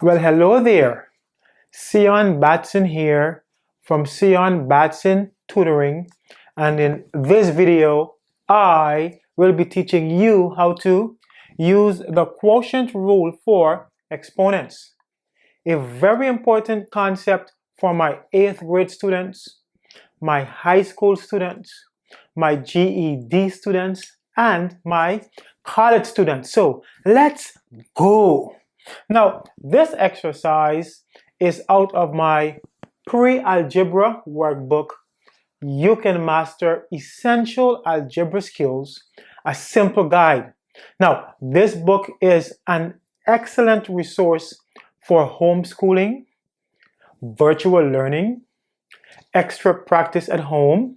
Well, hello there. Sion Batson here from Sion Batson Tutoring, and in this video, I will be teaching you how to use the quotient rule for exponents. A very important concept for my 8th grade students, my high school students, my GED students, and my college students. So let's go. Now, this exercise is out of my pre-algebra workbook. You can master essential algebra skills, a simple guide. Now, this book is an excellent resource for homeschooling, virtual learning, extra practice at home,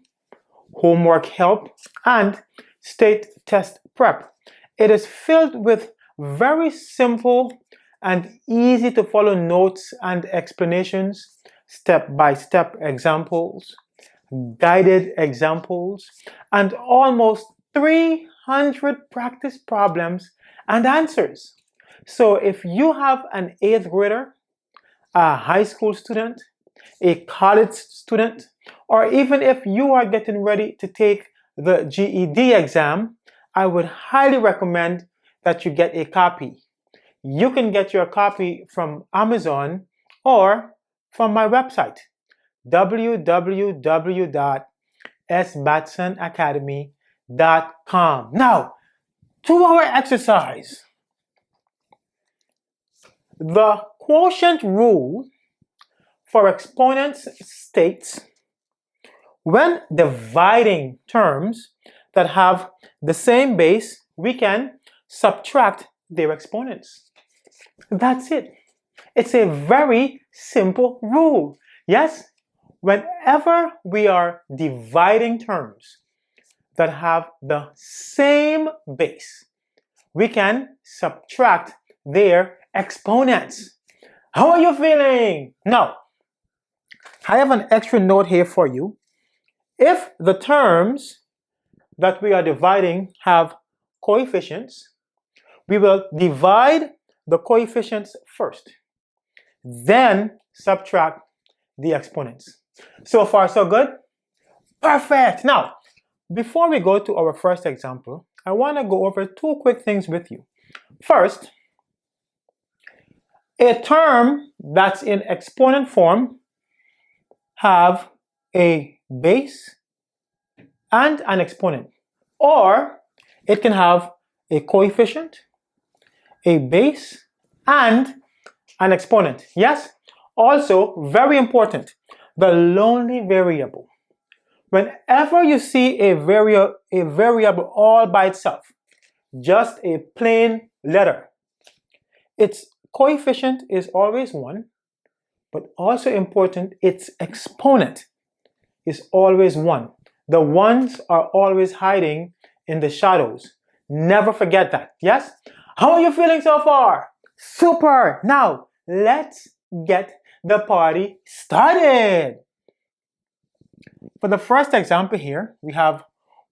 homework help, and state test prep. It is filled with very simple and easy to follow notes and explanations, step-by-step examples, guided examples, and almost 300 practice problems and answers. So if you have an 8th grader, a high school student, a college student, or even if you are getting ready to take the GED exam, I would highly recommend that you get a copy. You can get your copy from Amazon or from my website, www.sbatsonacademy.com. Now, to our exercise. The quotient rule for exponents states when dividing terms that have the same base, we can subtract their exponents. That's it. It's a very simple rule. Yes, whenever we are dividing terms that have the same base, we can subtract their exponents. How are you feeling? Now, I have an extra note here for you. If the terms that we are dividing have coefficients, we will divide the coefficients first, then subtract the exponents. So far, so good? Perfect! Now, before we go to our first example, I want to go over two quick things with you. First, a term that's in exponent form have a base and an exponent, or it can have a coefficient, a base, and an exponent. Yes? Also, very important, the lonely variable. Whenever you see a variable all by itself, just a plain letter, its coefficient is always 1, but also important, its exponent is always 1. The ones are always hiding in the shadows. Never forget that. Yes? How are you feeling so far? Super! Now, let's get the party started. For the first example here, we have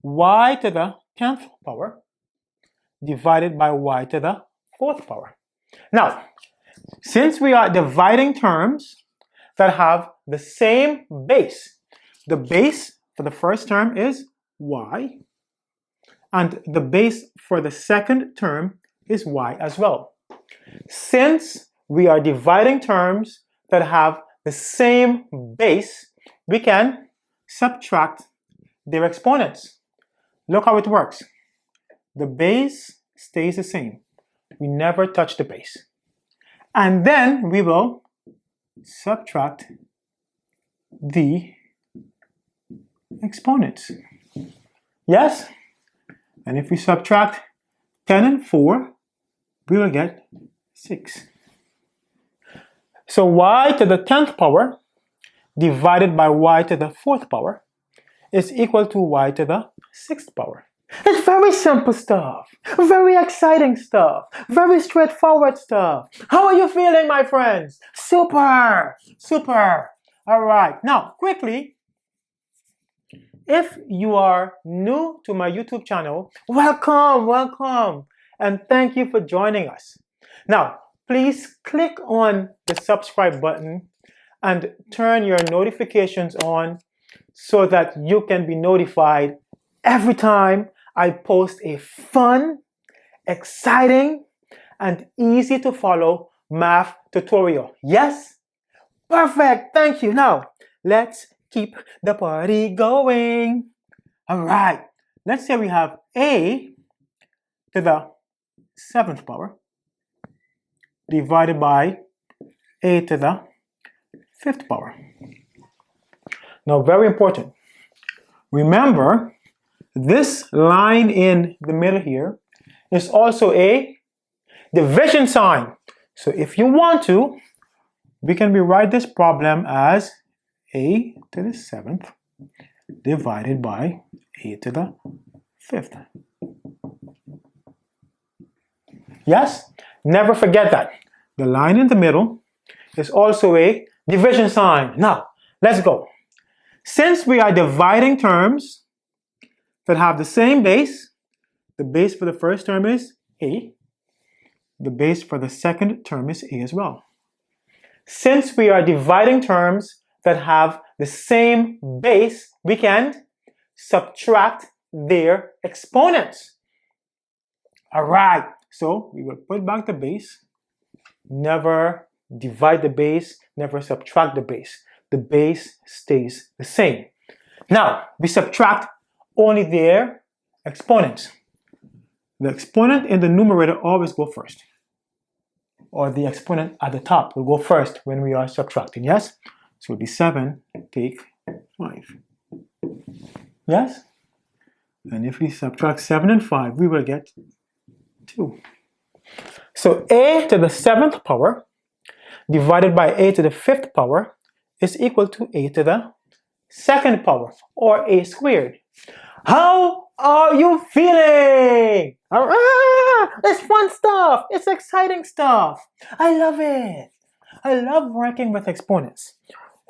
y to the 10th power divided by y to the 4th power. Now, since we are dividing terms that have the same base, the base for the first term is y, and the base for the second term is y as well. Since we are dividing terms that have the same base, we can subtract their exponents. Look how it works. The base stays the same. We never touch the base. And then we will subtract the exponents. Yes? And if we subtract 10 and 4, we will get 6. So y to the 10th power divided by y to the 4th power is equal to y to the 6th power. It's very simple stuff, very exciting stuff, very straightforward stuff. How are you feeling, my friends? Super, super. All right, now quickly, if you are new to my YouTube channel, welcome, and thank you for joining us. Now, please click on the subscribe button and turn your notifications on so that you can be notified every time I post a fun, exciting, and easy to follow math tutorial. Yes? Perfect, thank you. Now, let's keep the party going. All right, let's say we have a to the 7th power divided by a to the 5th power. Now, very important. Remember, this line in the middle here is also a division sign. So if you want to, we can rewrite this problem as a to the 7th divided by a to the 5th. Yes? Never forget that. The line in the middle is also a division sign. Now, let's go. Since we are dividing terms that have the same base, the base for the first term is a, the base for the second term is a as well. Since we are dividing terms that have the same base, we can subtract their exponents. All right, so we will put back the base. Never divide the base, never subtract the base. The base stays the same. Now, we subtract only their exponents. The exponent in the numerator always go first. Or the exponent at the top will go first when we are subtracting, yes? So it will be 7 take 5. Yes? And if we subtract 7 and 5, we will get 2. So a to the 7th power divided by a to the 5th power is equal to a to the 2nd power, or a squared. How are you feeling? It's fun stuff. It's exciting stuff. I love it. I love working with exponents.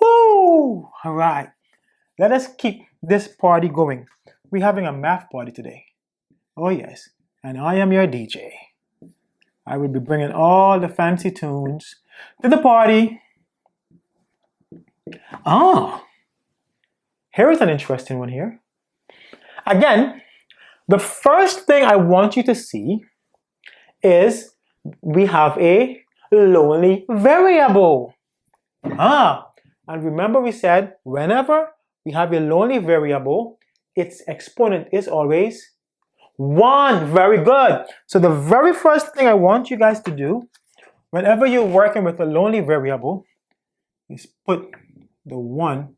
Woo! All right. Let us keep this party going. We're having a math party today. Oh yes. And I am your DJ. I will be bringing all the fancy tunes to the party. Here is an interesting one here. Again, the first thing I want you to see is we have a lonely variable. And remember we said whenever we have a lonely variable, its exponent is always 1. Very good. So the very first thing I want you guys to do whenever you're working with a lonely variable is put the 1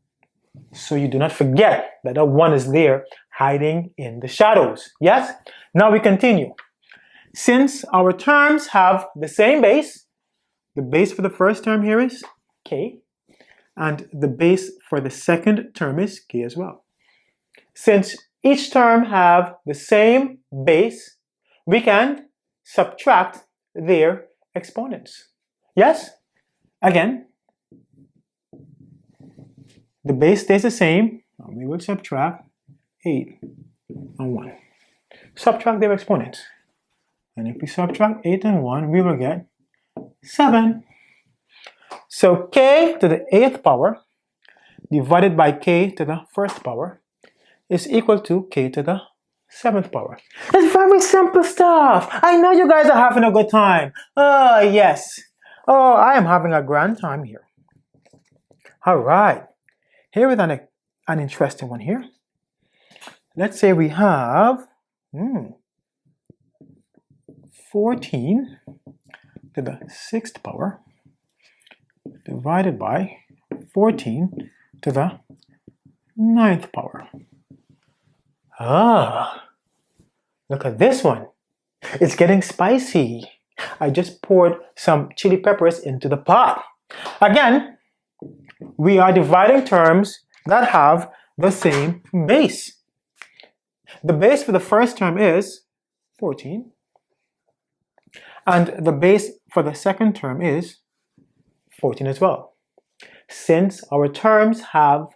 so you do not forget that the 1 is there hiding in the shadows. Yes? Now we continue. Since our terms have the same base, the base for the first term here is k, and the base for the second term is k as well. Since each term have the same base, we can subtract their exponents. Yes? Again, the base stays the same. We will subtract 8 and 1. Subtract their exponents. And if we subtract 8 and 1, we will get 7. So k to the 8th power divided by k to the 1st power is equal to k to the 7th power. It's very simple stuff. I know you guys are having a good time. Oh, yes. Oh, I am having a grand time here. All right. Here is an interesting one here. Let's say we have 14 to the 6th power divided by 14 to the 9th power. Look at this one. It's getting spicy. I just poured some chili peppers into the pot. Again, we are dividing terms that have the same base. The base for the first term is 14. And the base for the second term is 14 as well. Since our terms have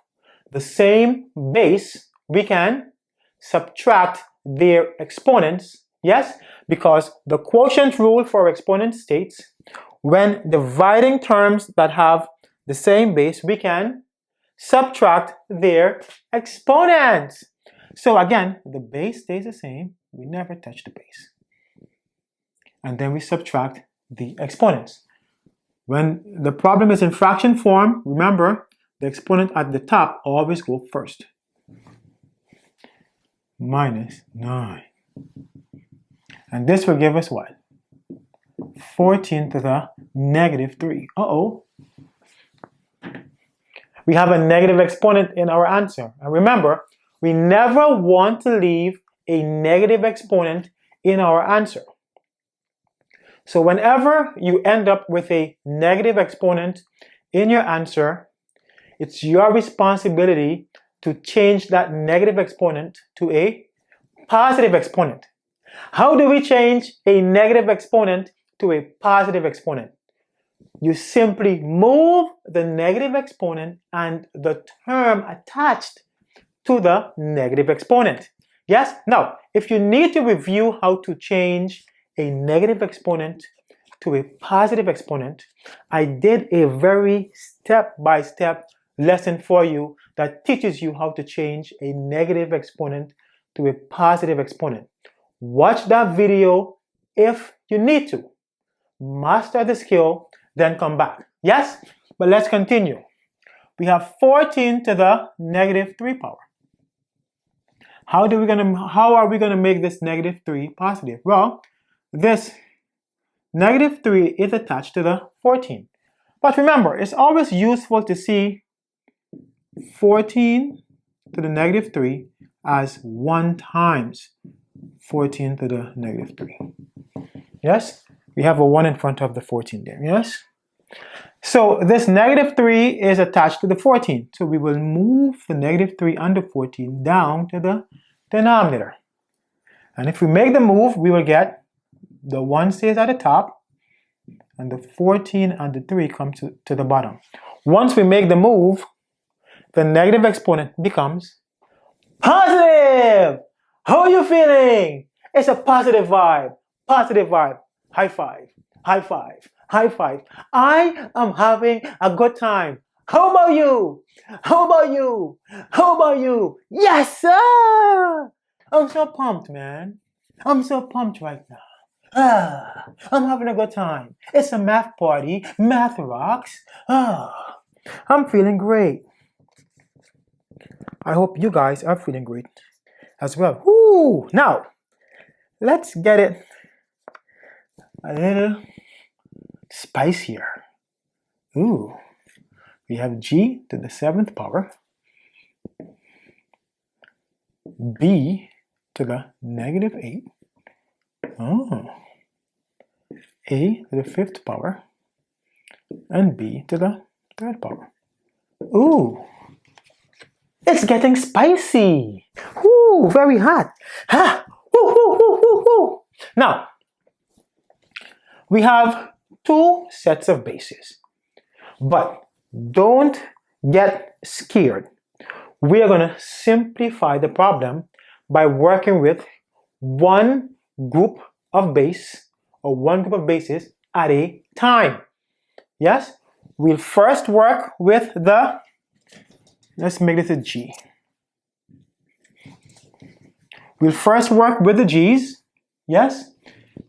the same base, we can subtract their exponents. Yes, because the quotient rule for exponents states when dividing terms that have the same base, we can subtract their exponents. So again, the base stays the same. We never touch the base. And then we subtract the exponents. When the problem is in fraction form, remember, the exponent at the top always go first. Minus 9. And this will give us what? 14 to the negative 3. Uh-oh. We have a negative exponent in our answer. And remember, we never want to leave a negative exponent in our answer. So whenever you end up with a negative exponent in your answer, it's your responsibility to change that negative exponent to a positive exponent. How do we change a negative exponent to a positive exponent? You simply move the negative exponent and the term attached to the negative exponent. Yes? Now, if you need to review how to change a negative exponent to a positive exponent, I did a very step-by-step lesson for you that teaches you how to change a negative exponent to a positive exponent. Watch that video if you need to. Master the skill, then come back. Yes? But let's continue. We have 14 to the negative 3 power. How are we gonna make this negative 3 positive? Well, this negative 3 is attached to the 14. But remember, it's always useful to see 14 to the negative 3 as 1 times 14 to the negative 3. Yes? We have a 1 in front of the 14 there. Yes? So this negative 3 is attached to the 14. So we will move the negative 3 and the 14 down to the denominator. And if we make the move, we will get the 1 stays at the top and the 14 and the 3 come to the bottom. Once we make the move, the negative exponent becomes positive. How are you feeling? It's a positive vibe. Positive vibe. High five. High five. High five. I am having a good time. How about you? How about you? How about you? Yes, sir! I'm so pumped, man. I'm so pumped right now. I'm having a good time. It's a math party. Math rocks. I'm feeling great. I hope you guys are feeling great as well. Woo! Now, let's get it a little spicier. Ooh. We have g to the 7th power, b to the negative 8, a to the 5th power, and b to the 3rd power. Ooh, it's getting spicy. Ooh, very hot. Ha! Woo, woo, woo, woo, woo. Now, we have 2 sets of bases, but don't get scared. We are going to simplify the problem by working with one group of base or one group of bases at a time. Yes? We'll first work with the, let's make this a G. We'll first work with the G's. Yes?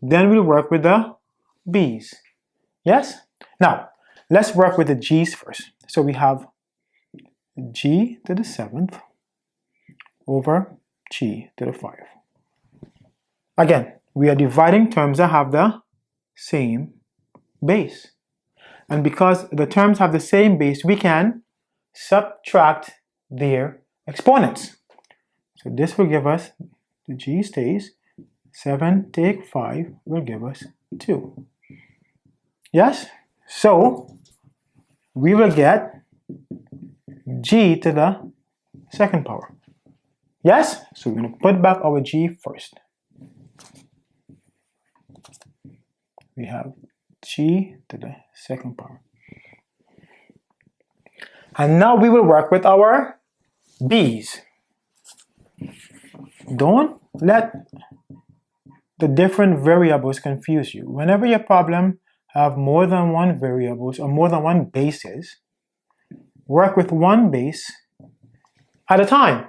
Then we'll work with the B's. Yes? Now, let's work with the G's first. So we have g to the 7th over g to the 5. Again, we are dividing terms that have the same base. And because the terms have the same base, we can subtract their exponents. So this will give us, the g stays, 7 take 5 will give us 2. Yes? So, we will get g to the 2nd power. Yes? So we're going to put back our g first. We have g to the 2nd power. And now we will work with our b's. Don't let the different variables confuse you. Whenever your problem have more than one variables or more than one bases, work with one base at a time.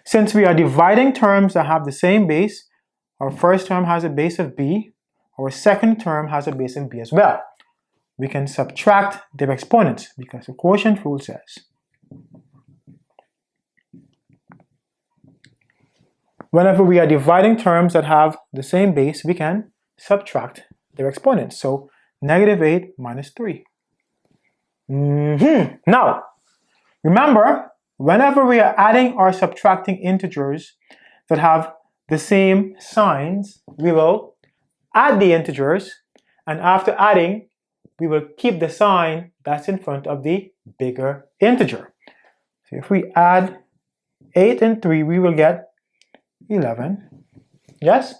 Since we are dividing terms that have the same base, our first term has a base of b, our second term has a base of b as well. We can subtract their exponents because the quotient rule says whenever we are dividing terms that have the same base, we can subtract their exponents. So negative 8 minus 3. Now, remember, whenever we are adding or subtracting integers that have the same signs, we will add the integers, and after adding, we will keep the sign that's in front of the bigger integer. So if we add 8 and 3, we will get 11. Yes?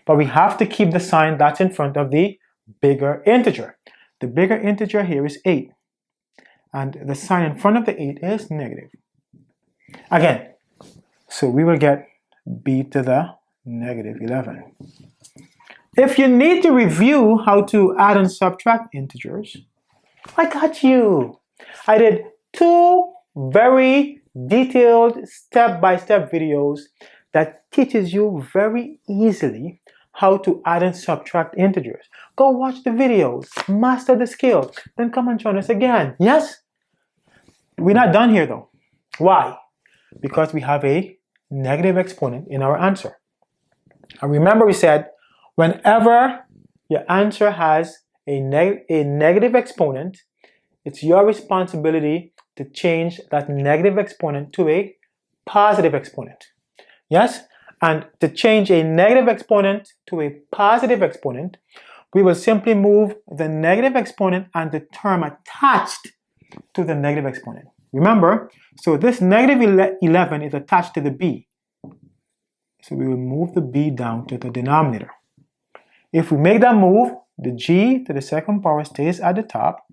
But we have to keep the sign that's in front of the bigger integer. The bigger integer here is 8. And the sign in front of the 8 is negative. Again, so we will get b to the negative 11. If you need to review how to add and subtract integers, I got you. I did 2 very detailed step-by-step videos that teaches you very easily how to add and subtract integers. Go watch the videos, master the skill, then come and join us again. Yes? We're not done here though. Why? Because we have a negative exponent in our answer. And remember we said, whenever your answer has a negative exponent, it's your responsibility to change that negative exponent to a positive exponent. Yes? And to change a negative exponent to a positive exponent, we will simply move the negative exponent and the term attached to the negative exponent. Remember, so this negative 11 is attached to the b. So we will move the b down to the denominator. If we make that move, the g to the second power stays at the top,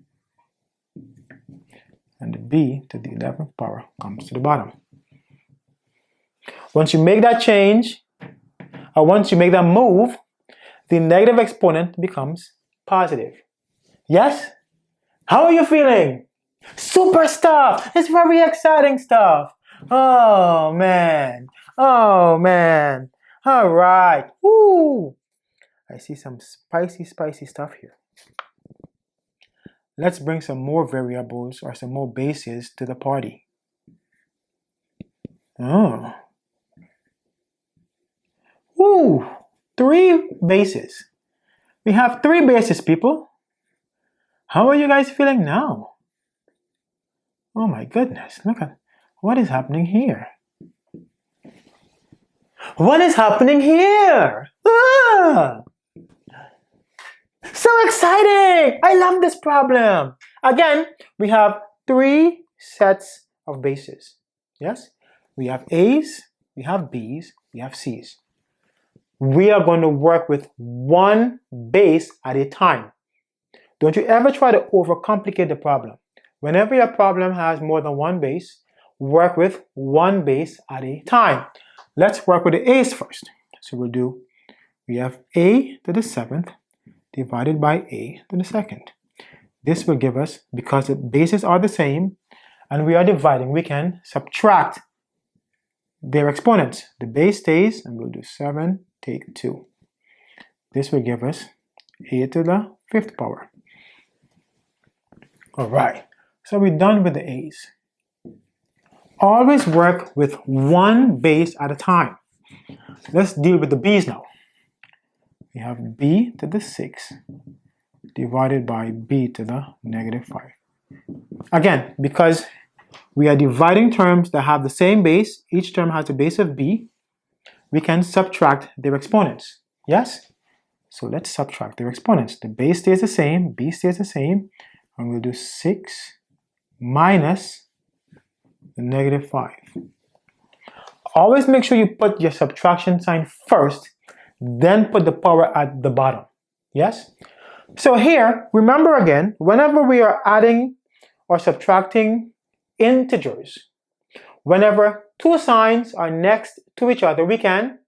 and the b to the 11th power comes to the bottom. Once you make that change, or once you make that move, the negative exponent becomes positive. Yes? How are you feeling? Super stuff! It's very exciting stuff! Oh man! Oh man! Alright! Woo! I see some spicy stuff here. Let's bring some more variables or some more bases to the party. Oh. Ooh, 3 bases. We have 3 bases, people. How are you guys feeling now? Oh my goodness, look at what is happening here. What is happening here? Ah! So exciting! I love this problem. Again, we have 3 sets of bases. Yes? We have A's, we have B's, we have C's. We are going to work with one base at a time. Don't you ever try to overcomplicate the problem. Whenever your problem has more than one base, work with one base at a time. Let's work with the A's first. So we have A to the 7th divided by A to the 2nd. This will give us, because the bases are the same and we are dividing, we can subtract their exponents. The base stays and we'll do 7 take 2. This will give us A to the 5th power. Alright, so we're done with the A's. Always work with one base at a time. Let's deal with the B's now. We have B to the 6 divided by B to the negative 5. Again, because we are dividing terms that have the same base, each term has a base of B, we can subtract their exponents. Yes? So let's subtract their exponents. The base stays the same, B stays the same, and we'll do 6 minus the negative 5. Always make sure you put your subtraction sign first, then put the power at the bottom. Yes? So here, remember again, whenever we are adding or subtracting integers, whenever 2 signs are next to each other, we can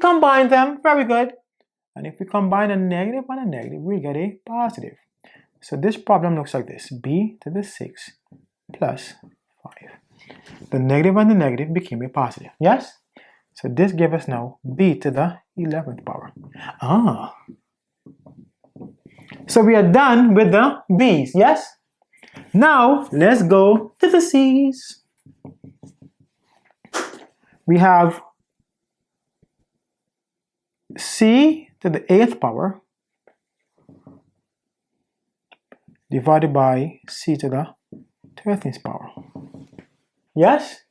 combine them. Very good. And if we combine a negative and a negative, we'll get a positive. So this problem looks like this. B to the 6 plus 5. The negative and the negative became a positive. Yes? So this gives us now b to the 11th power. Ah. So we are done with the b's. Yes? Now let's go to the c's. We have c to the 8th power divided by c to the 13th power. Yes?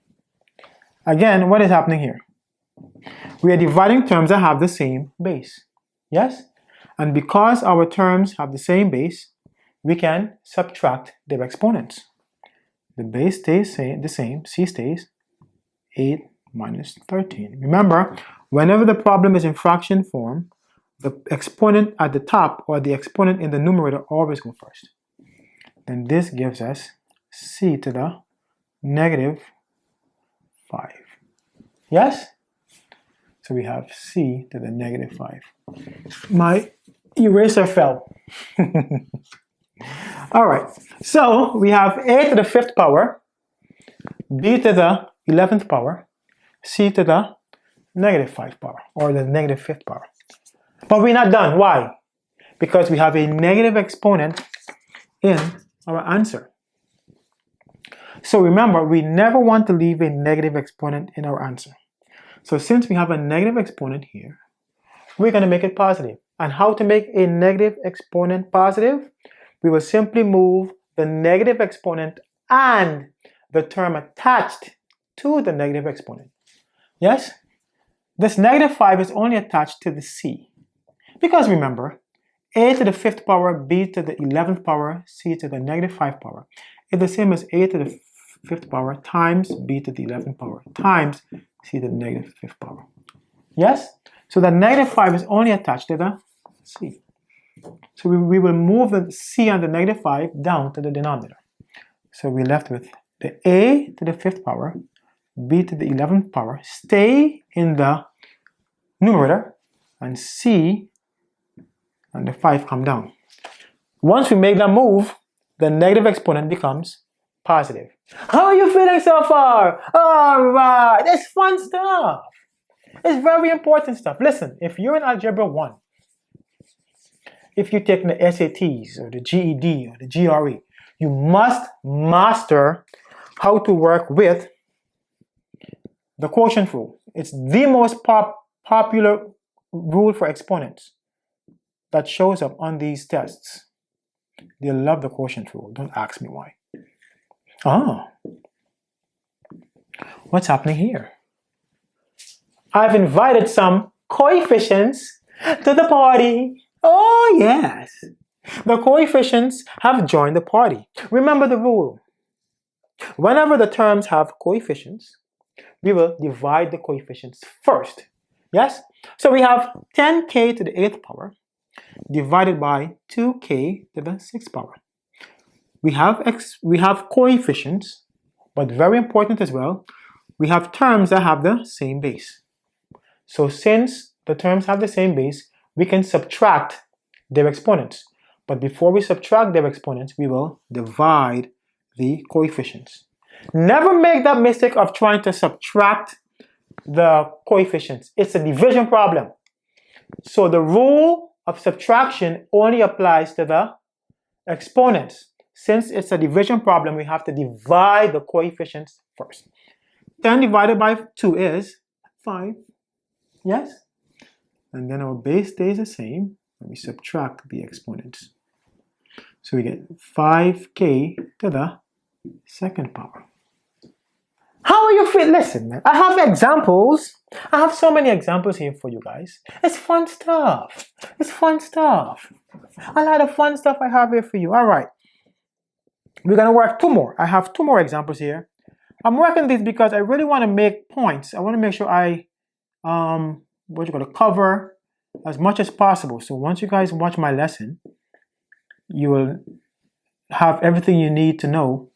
Again, what is happening here? We are dividing terms that have the same base. Yes? And because our terms have the same base, we can subtract their exponents. The base stays the same, c stays 8 minus 13. Remember, whenever the problem is in fraction form, the exponent at the top or the exponent in the numerator always go first. Then this gives us c to the negative 5. Yes? So we have c to the negative 5. My eraser fell. All right. So we have a to the 5th power, b to the 11th power, c to the negative 5 power, or the negative 5th power. But we're not done. Why? Because we have a negative exponent in our answer. So remember, we never want to leave a negative exponent in our answer. So since we have a negative exponent here, we're going to make it positive. And how to make a negative exponent positive? We will simply move the negative exponent and the term attached to the negative exponent. Yes? This negative 5 is only attached to the c. Because remember, a to the 5th power, b to the 11th power, c to the negative 5 power is the same as a to the 5th power times b to the 11th power times c to the negative 5th power. Yes? So the negative 5 is only attached to the c. So we will move the c and the negative 5 down to the denominator. So we're left with the a to the 5th power, b to the 11th power stay in the numerator, and c and the 5 come down. Once we make that move, the negative exponent becomes positive. How are you feeling so far? All right, it's fun stuff. It's very important stuff. Listen, if you're in Algebra 1, if you're taking the SATs or the GED or the GRE, you must master how to work with the quotient rule. It's the most popular rule for exponents that shows up on these tests. They love the quotient rule. Don't ask me why. Oh, what's happening here? I've invited some coefficients to the party. Oh, yes. The coefficients have joined the party. Remember the rule. Whenever the terms have coefficients, we will divide the coefficients first. Yes? So we have 10k to the 8th power divided by 2k to the 6th power. We have coefficients, but very important as well, we have terms that have the same base. So since the terms have the same base, we can subtract their exponents. But before we subtract their exponents, we will divide the coefficients. Never make that mistake of trying to subtract the coefficients. It's a division problem. So the rule of subtraction only applies to the exponents. Since it's a division problem, we have to divide the coefficients first. 10 divided by 2 is 5. Yes? And then our base stays the same, and we subtract the exponents. So we get 5k to the 2nd power. How are you feeling? Listen, man, I have examples. I have so many examples here for you guys. It's fun stuff. It's fun stuff. A lot of fun stuff I have here for you. All right. We're going to work 2 more. I have 2 more examples here. I'm working this because I really want to make points. I want to make sure I what you're going to cover as much as possible. So once you guys watch my lesson, you will have everything you need to know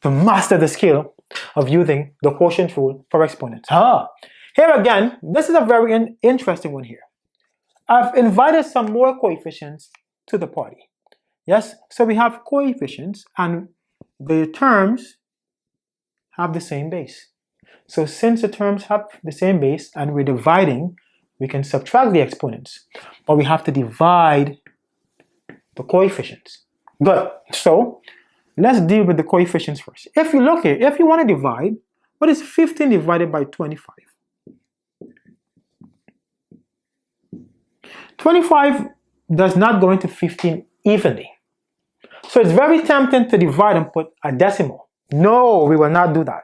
to master the skill of using the quotient rule for exponents. Here again, this is a very interesting one here. I've invited some more coefficients to the party. Yes, so we have coefficients and the terms have the same base. So since the terms have the same base and we're dividing, we can subtract the exponents, but we have to divide the coefficients. Good. So let's deal with the coefficients first. If you look here, if you want to divide, what is 15 divided by 25? 25 does not go into 15 evenly. So it's very tempting to divide and put a decimal. No, we will not do that.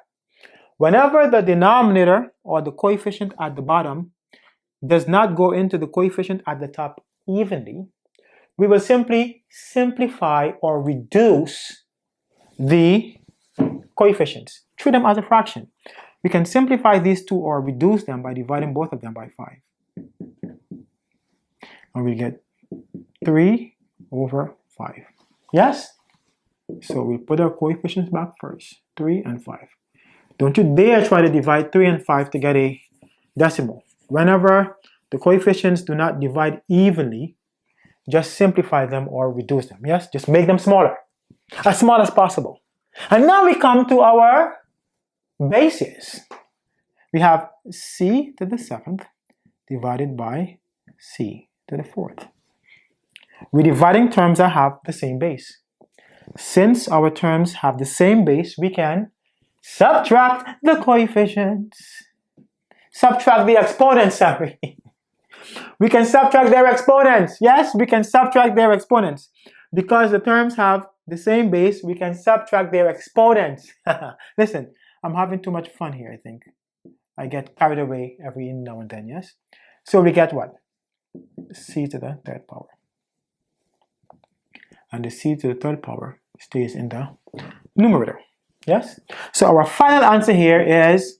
Whenever the denominator or the coefficient at the bottom does not go into the coefficient at the top evenly, we will simply simplify or reduce the coefficients. Treat them as a fraction. We can simplify these two or reduce them by dividing both of them by 5. And we get 3 over 5. Yes? So we put our coefficients back first. 3 and 5. Don't you dare try to divide 3 and 5 to get a decimal. Whenever the coefficients do not divide evenly, just simplify them or reduce them. Yes? Just make them smaller. As small as possible. And now we come to our bases. We have c to the 7th divided by c to the 4th. We're dividing terms that have the same base. Since our terms have the same base, we can subtract the coefficients. Subtract the exponents, sorry. We can subtract their exponents. Yes, we can subtract their exponents. Because the terms have the same base, we can subtract their exponents. Listen, I'm having too much fun here, I think. I get carried away every now and then, yes? So we get what? C to the 3rd power. And the c to the 3rd power stays in the numerator. Yes? So our final answer here is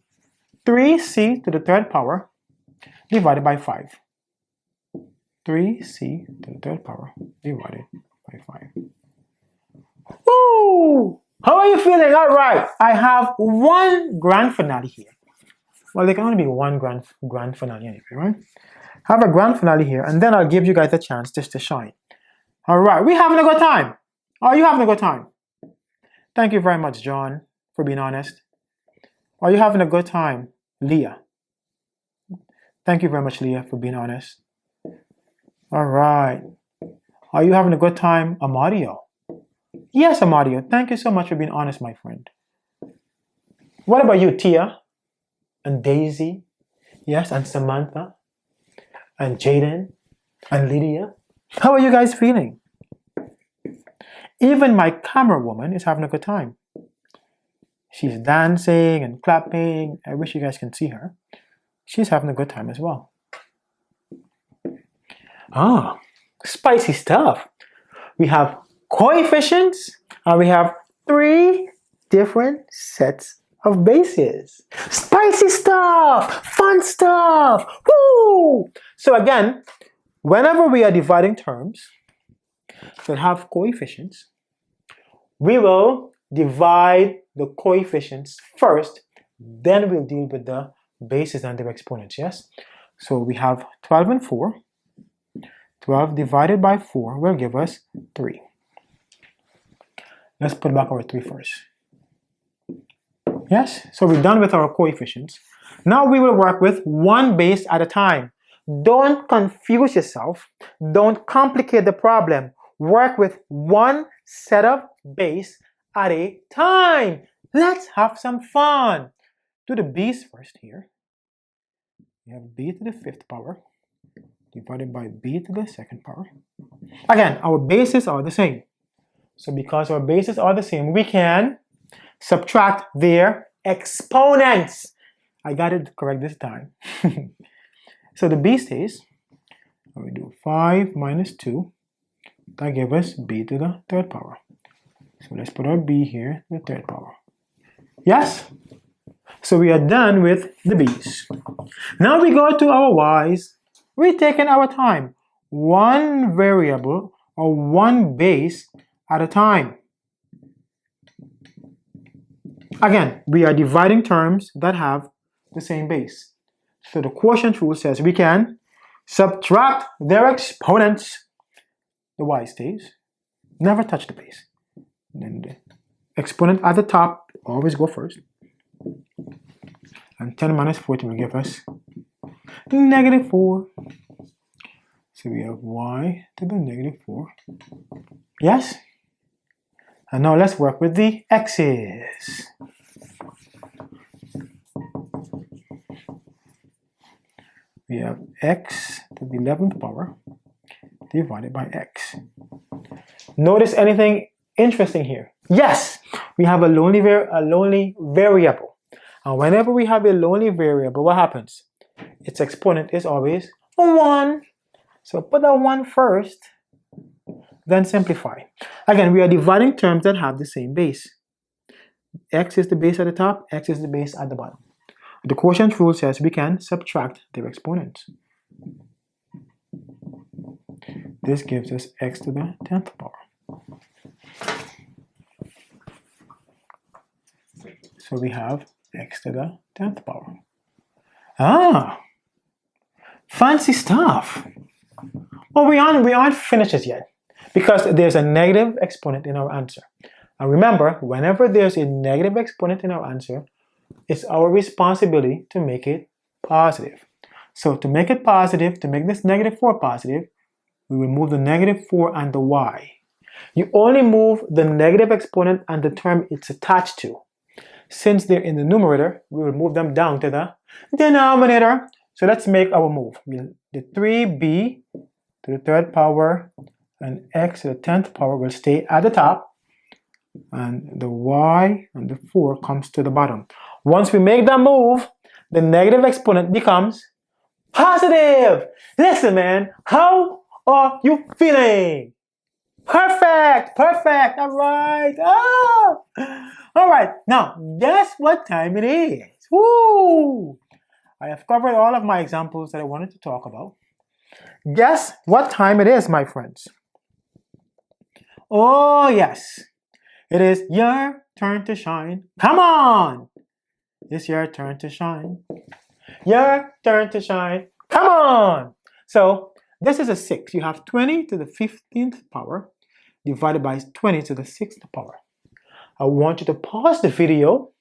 3c to the 3rd power divided by 5. 3c to the 3rd power divided by 5. Woo! How are you feeling? All right. I have one grand finale here. Well, there can only be one grand finale anyway, right? I have a grand finale here, and then I'll give you guys a chance just to shine. All right. We're having a good time. Are you having a good time? Thank you very much, John, for being honest. Are you having a good time, Leah? Thank you very much, Leah, for being honest. All right. Are you having a good time, Amadio? Yes, Amadio. Thank you so much for being honest, my friend. What about you, Tia? And Daisy? Yes, and Samantha? And Jaden? And Lydia? How are you guys feeling? Even my camera woman is having a good time. She's dancing and clapping. I wish you guys can see her. She's having a good time as well. Ah, spicy stuff. We have coefficients and we have 3 different sets of bases. Spicy stuff! Fun stuff! Woo! So again, whenever we are dividing terms that have coefficients, we will divide the coefficients first, then we'll deal with the bases and their exponents, yes? So we have 12 and 4. 12 divided by 4 will give us 3. Let's put back our 3 first. Yes, so we're done with our coefficients. Now we will work with one base at a time. Don't confuse yourself. Don't complicate the problem. Work with one set of base at a time. Let's have some fun. Do the b's first here. We have b to the 5th power divided by b to the 2nd power. Again, our bases are the same. So because our bases are the same, we can subtract their exponents. I got it correct this time. So the b stays. We do 5 minus 2. That gives us b to the 3rd power. So let's put our b here, the 3rd power. Yes? So we are done with the b's. Now we go to our y's. We're taking our time. One variable or one base at a time. Again, we are dividing terms that have the same base. So the quotient rule says we can subtract their exponents, the y stays. Never touch the base. Then the exponent at the top, always go first. And 10 minus 40 will give us negative 4. So we have y to the negative 4. Yes? And now let's work with the x's. We have x to the 11th power divided by x. Notice anything interesting here? Yes, we have a lonely variable. And whenever we have a lonely variable, what happens? Its exponent is always 1. So put that 1 first, then simplify. Again, we are dividing terms that have the same base. X is the base at the top, x is the base at the bottom. The quotient rule says we can subtract their exponents. This gives us x to the 10th power. So we have x to the 10th power. Ah, fancy stuff. Well, we aren't finished yet because there's a negative exponent in our answer. And remember, whenever there's a negative exponent in our answer, it's our responsibility to make it positive. So to make it positive, to make this negative 4 positive, we will move the negative 4 and the y. You only move the negative exponent and the term it's attached to. Since they're in the numerator, we will move them down to the denominator. So let's make our move. The 3b to the 3rd power and x to the 10th power will stay at the top. And the y and the 4 comes to the bottom. Once we make that move, the negative exponent becomes positive. Listen, man, how are you feeling? Perfect, perfect, all right. All right, now, guess what time it is? Woo! I have covered all of my examples that I wanted to talk about. Guess what time it is, my friends? Oh, yes. It is your turn to shine. Come on! It's your turn to shine. Your turn to shine. Come on! So, this is a 6. You have 20 to the 15th power divided by 20 to the 6th power. I want you to pause the video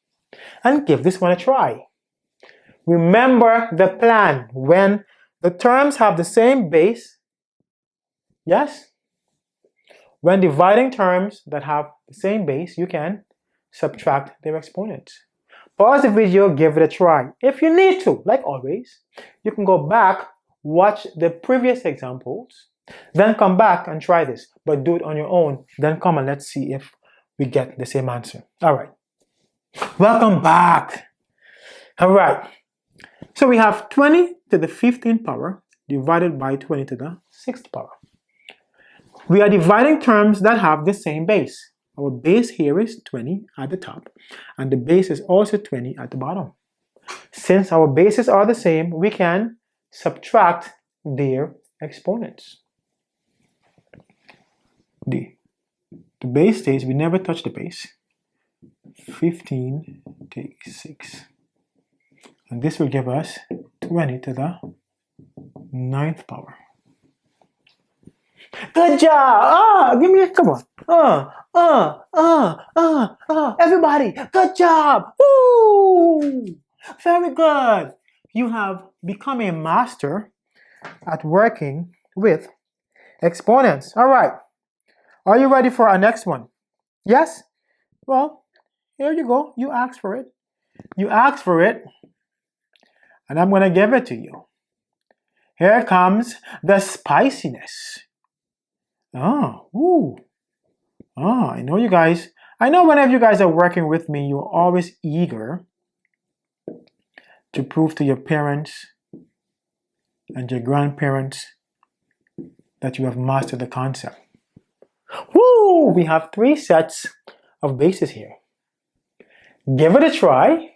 and give this one a try. Remember the plan. When the terms have the same base, yes? When dividing terms that have the same base, you can subtract their exponents. Pause the video, give it a try. If you need to, like always, you can go back, watch the previous examples, then come back and try this. But do it on your own, then come and let's see if we get the same answer. All right. Welcome back. All right. So we have 20 to the 15th power divided by 20 to the 6th power. We are dividing terms that have the same base. Our base here is 20 at the top, and the base is also 20 at the bottom. Since our bases are the same, we can subtract their exponents. The base stays, we never touch the base. 15 take 6. And this will give us 20 to the 9th power. Good job! Give me a, come on. Everybody, good job! Woo! Very good. You have become a master at working with exponents. All right. Are you ready for our next one? Yes? Well, here you go. You asked for it. You asked for it. And I'm going to give it to you. Here comes the spiciness. I know you guys. I know whenever you guys are working with me, you're always eager to prove to your parents and your grandparents that you have mastered the concept. Woo! We have 3 sets of bases here. Give it a try.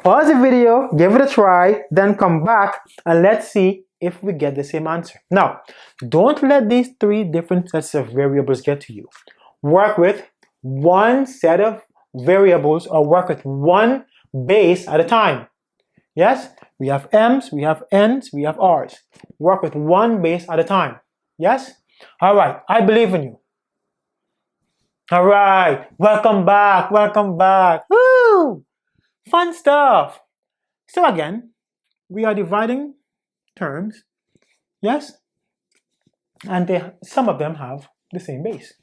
Pause the video, give it a try, then come back and let's see if we get the same answer. Now, don't let these 3 different sets of variables get to you. Work with one set of variables or work with one base at a time. Yes? We have m's, we have n's, we have r's. Work with one base at a time. Yes? All right, I believe in you. All right, welcome back, welcome back. Woo! Fun stuff. So again, we are dividing terms, yes? And some of them have the same base.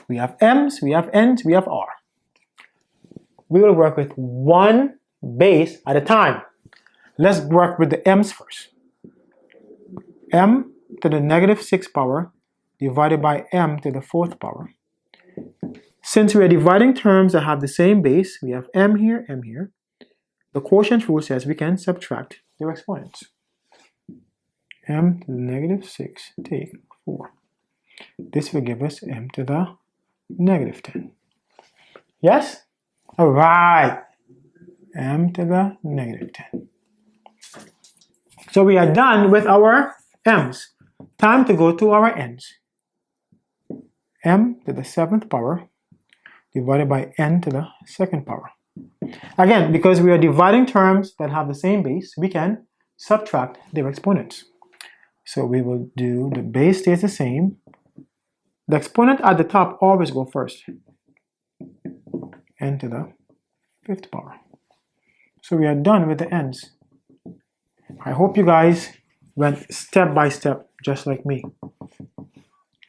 We have m's, we have n's, we have r. We will work with one base at a time. Let's work with the m's first. M to the negative 6 power divided by m to the 4th power. Since we are dividing terms that have the same base, we have m here, the quotient rule says we can subtract their exponents. M to the negative 6 take 4. This will give us m to the negative 10. Yes? All right. M to the negative 10. So we are done with our m's. Time to go to our n's. M to the 7th power divided by n to the 2nd power. Again, because we are dividing terms that have the same base, we can subtract their exponents. So we will do, the base stays the same. The exponent at the top always go first. N to the 5th power. So we are done with the n's. I hope you guys went step by step, just like me.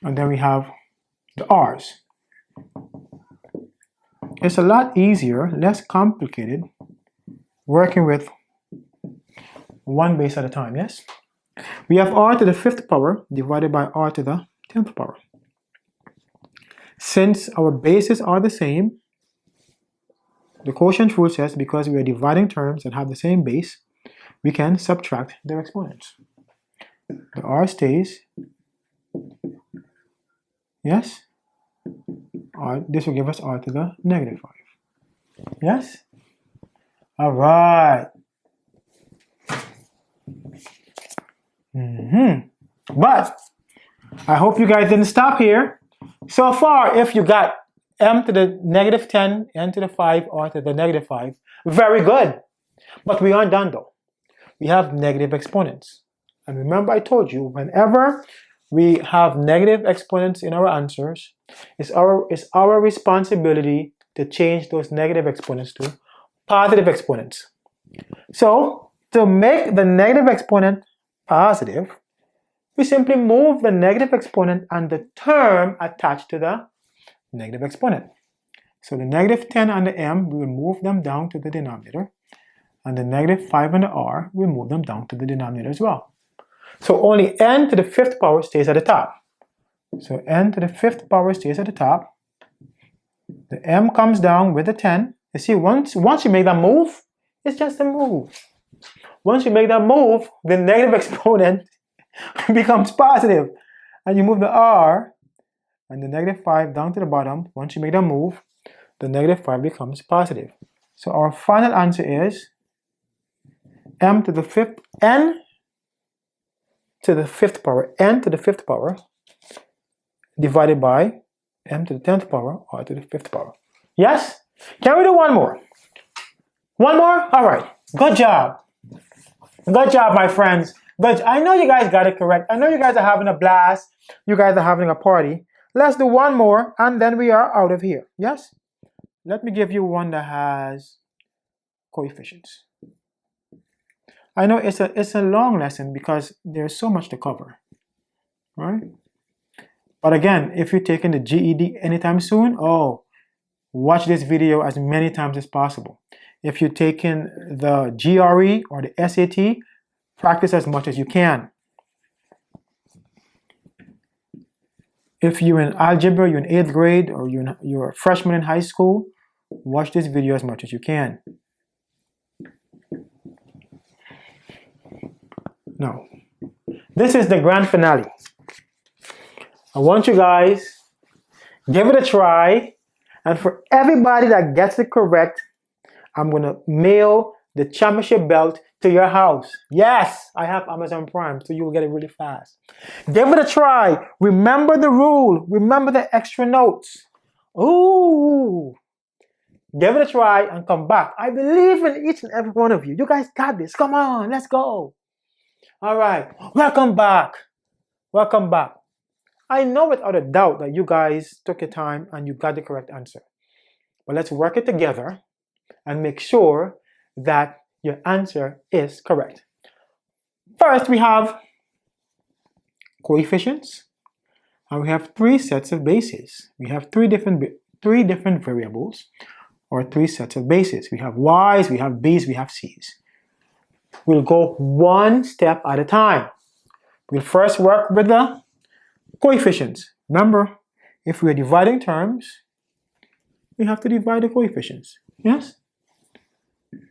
And then we have the r's. It's a lot easier, less complicated, working with one base at a time, yes? We have r to the 5th power divided by r to the 10th power. Since our bases are the same, the quotient rule says because we are dividing terms that have the same base, we can subtract their exponents. The r stays, yes? This will give us r to the negative 5. Yes? All right. But I hope you guys didn't stop here. So far, if you got m to the negative 10, n to the 5, r to the negative 5, very good. But we aren't done though. We have negative exponents. And remember I told you, whenever we have negative exponents in our answers, it's our responsibility to change those negative exponents to positive exponents. So to make the negative exponent positive, we simply move the negative exponent and the term attached to the negative exponent. So the negative 10 and the m, we will move them down to the denominator. And the negative 5 and the r, we move them down to the denominator as well. So only n to the 5th power stays at the top. So n to the 5th power stays at the top. The m comes down with the 10. You see, once you make that move, it's just a move. Once you make that move, the negative exponent becomes positive. And you move the r and the negative 5 down to the bottom. Once you make that move, the negative 5 becomes positive. So our final answer is m to the 5th, n to the 5th power, n to the 5th power, divided by m to the 10th power, r to the 5th power. Yes? Can we do one more? One more? All right. Good job. Good job, my friends. But I know you guys got it correct. I know you guys are having a blast. You guys are having a party. Let's do one more, and then we are out of here. Yes? Let me give you one that has coefficients. I know it's a long lesson because there's so much to cover, right? But again, if you're taking the GED anytime soon, watch this video as many times as possible. If you're taking the GRE or the SAT, practice as much as you can. If you're in algebra, you're in 8th grade, or you're a freshman in high school, watch this video as much as you can. Now, this is the grand finale. I want you guys, give it a try, and for everybody that gets it correct, I'm going to mail the championship belt to your house. Yes, I have Amazon Prime, so you'll get it really fast. Give it a try. Remember the rule. Remember the extra notes. Ooh. Give it a try and come back. I believe in each and every one of you. You guys got this. Come on, let's go. All right, welcome back. Welcome back. I know without a doubt that you guys took your time and you got the correct answer. But let's work it together and make sure that your answer is correct. First, we have coefficients, and we have three sets of bases. We have three different variables, or three sets of bases. We have y's, we have b's, we have c's. We'll go one step at a time. We'll first work with the coefficients. Remember, if we're dividing terms, we have to divide the coefficients. Yes?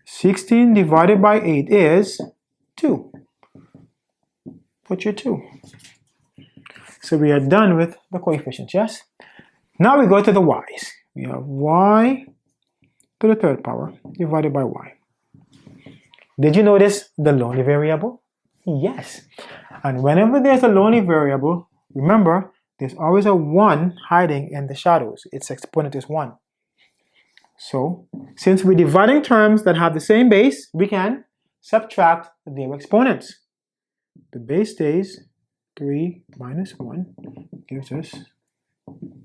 16 divided by 8 is 2. Put your 2. So we are done with the coefficients, yes? Now we go to the y's. We have y to the third power divided by y. Did you notice the lonely variable? Yes. And whenever there's a lonely variable, remember, there's always a 1 hiding in the shadows. Its exponent is 1. So, since we're dividing terms that have the same base, we can subtract their exponents. The base stays 3 minus 1 gives us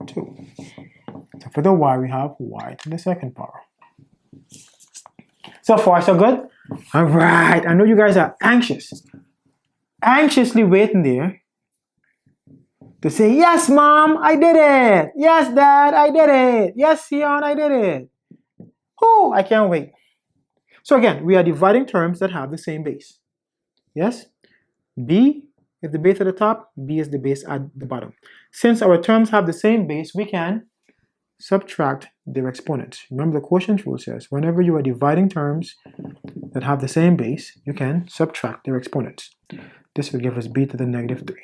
2. So for the y, we have y to the second power. So far, so good? All right, I know you guys are anxiously waiting there to say, yes, Mom, I did it. Yes, Dad, I did it. Yes, Sion, I did it. Oh, I can't wait. So again, we are dividing terms that have the same base. Yes? B is the base at the top, B is the base at the bottom. Since our terms have the same base, we can subtract their exponents. Remember, the quotient rule says whenever you are dividing terms that have the same base, you can subtract their exponents. This will give us b to the negative 3.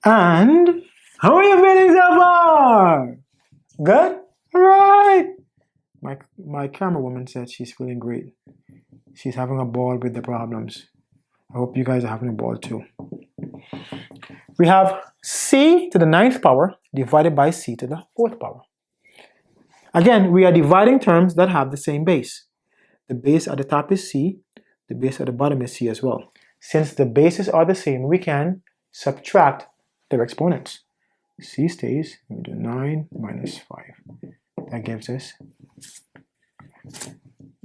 And how are you feeling so far? Good? All right. My camera woman said she's feeling great. She's having a ball with the problems. I hope you guys are having a ball too. We have c to the 9th power divided by c to the 4th power. Again, we are dividing terms that have the same base. The base at the top is c, the base at the bottom is c as well. Since the bases are the same, we can subtract their exponents. C stays, we do 9 minus 5. That gives us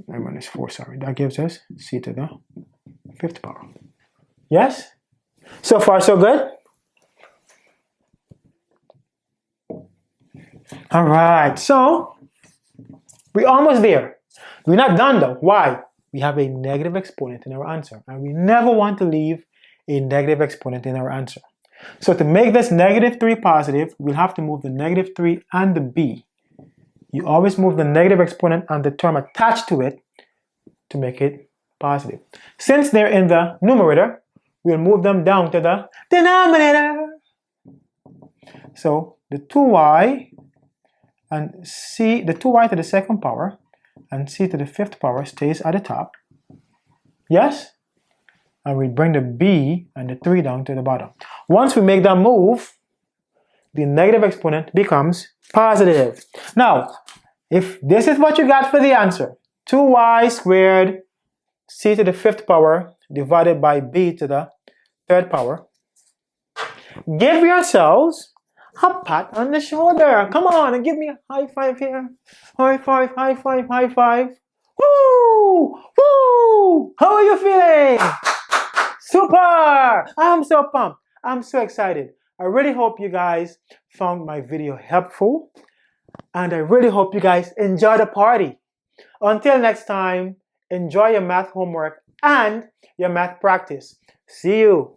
9 minus 4, sorry. That gives us c to the 5th power. Yes? So far, so good? All right, so we're almost there. We're not done though. Why? We have a negative exponent in our answer, and we never want to leave a negative exponent in our answer. So to make this negative 3 positive, we'll have to move the negative 3 and the b. You always move the negative exponent and the term attached to it to make it positive. Since they're in the numerator, we'll move them down to the denominator. So the 2y and c, the 2y to the 2nd power and c to the 5th power stays at the top. Yes? And we bring the b and the 3 down to the bottom. Once we make that move, the negative exponent becomes positive. Now, if this is what you got for the answer, 2y squared c to the 5th power divided by b to the 3rd power, give yourselves a pat on the shoulder. Come on and give me a high five here. High five, high five, high five. Woo! Woo! How are you feeling? Super! I'm so pumped. I'm so excited. I really hope you guys found my video helpful. And I really hope you guys enjoy the party. Until next time, enjoy your math homework and your math practice. See you.